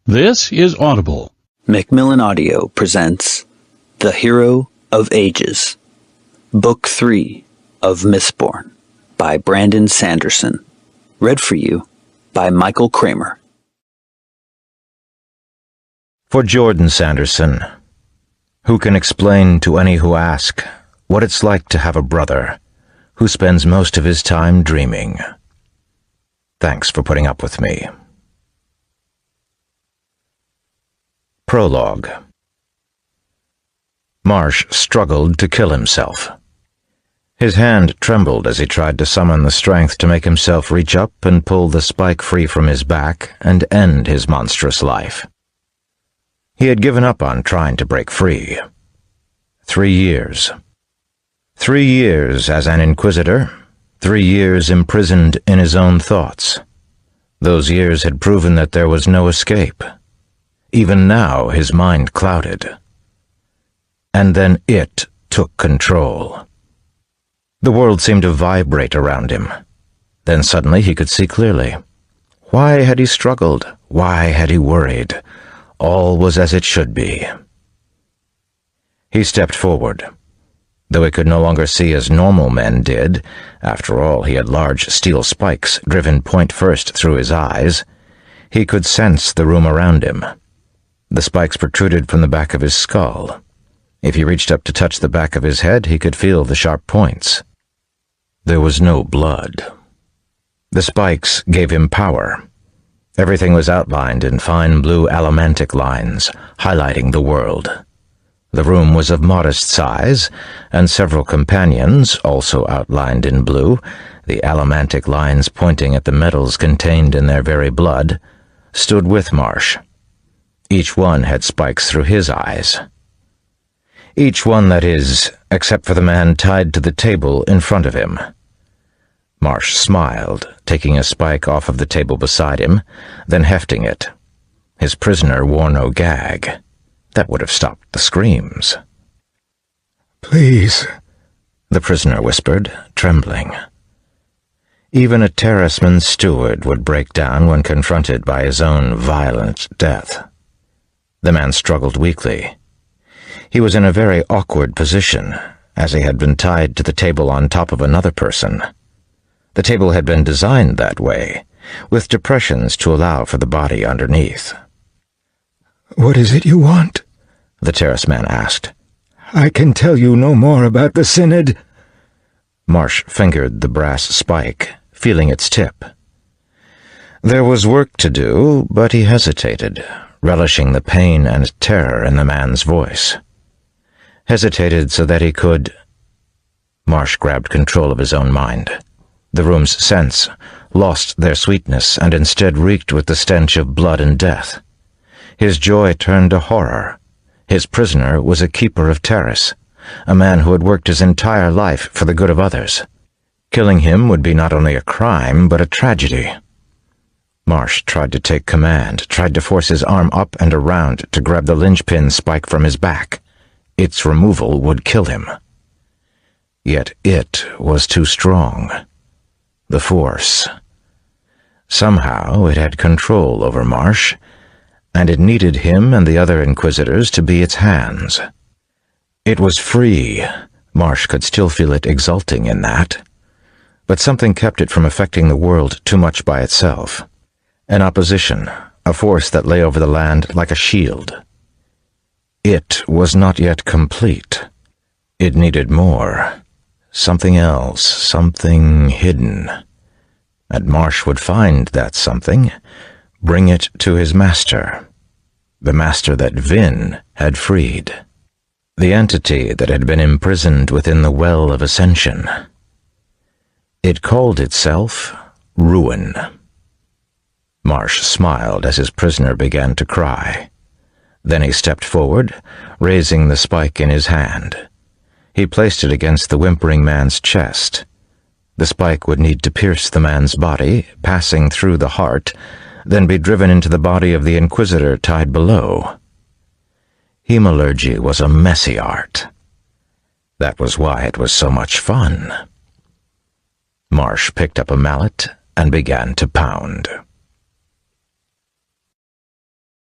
This is Audible. Macmillan Audio presents The Hero of Ages, Book 3 of Mistborn, by Brandon Sanderson. Read for you by Michael Kramer. For Jordan Sanderson, who can explain to any who ask what it's like to have a brother who spends most of his time dreaming. Thanks for putting up with me. Prologue. Marsh struggled to kill himself. His hand trembled as he tried to summon the strength to make himself reach up and pull the spike free from his back and end his monstrous life. He had given up on trying to break free. 3 years. 3 years as an inquisitor, 3 years imprisoned in his own thoughts. Those years had proven that there was no escape. Even now his mind clouded. And then it took control. The world seemed to vibrate around him. Then suddenly he could see clearly. Why had he struggled? Why had he worried? All was as it should be. He stepped forward. Though he could no longer see as normal men did, after all he had large steel spikes driven point first through his eyes, he could sense the room around him. The spikes protruded from the back of his skull. If he reached up to touch the back of his head, he could feel the sharp points. There was no blood. The spikes gave him power. Everything was outlined in fine blue allomantic lines, highlighting the world. The room was of modest size, and several companions, also outlined in blue, the allomantic lines pointing at the metals contained in their very blood, stood with Marsh. Each one had spikes through his eyes. Each one, that is, except for the man tied to the table in front of him. Marsh smiled, taking a spike off of the table beside him, then hefting it. His prisoner wore no gag. That would have stopped the screams. "Please," the prisoner whispered, trembling. Even a terraceman's steward would break down when confronted by his own violent death. The man struggled weakly. He was in a very awkward position, as he had been tied to the table on top of another person. The table had been designed that way, with depressions to allow for the body underneath. "What is it you want?" the terrace man asked. "I can tell you no more about the Synod." Marsh fingered the brass spike, feeling its tip. There was work to do, but he hesitated, relishing the pain and terror in the man's voice. Hesitated so that he could... Marsh grabbed control of his own mind. The room's scents lost their sweetness and instead reeked with the stench of blood and death. His joy turned to horror. His prisoner was a keeper of terrace, a man who had worked his entire life for the good of others. Killing him would be not only a crime, but a tragedy. Marsh tried to take command, tried to force his arm up and around to grab the linchpin spike from his back. Its removal would kill him. Yet it was too strong. The Force. Somehow it had control over Marsh, and it needed him and the other Inquisitors to be its hands. It was free. Marsh could still feel it exulting in that. But something kept it from affecting the world too much by itself. An opposition, a force that lay over the land like a shield. It was not yet complete. It needed more. Something else, something hidden. And Marsh would find that something, bring it to his master. The master that Vin had freed. The entity that had been imprisoned within the Well of Ascension. It called itself Ruin. Marsh smiled as his prisoner began to cry. Then he stepped forward, raising the spike in his hand. He placed it against the whimpering man's chest. The spike would need to pierce the man's body, passing through the heart, then be driven into the body of the Inquisitor tied below. Hemalurgy was a messy art. That was why it was so much fun. Marsh picked up a mallet and began to pound.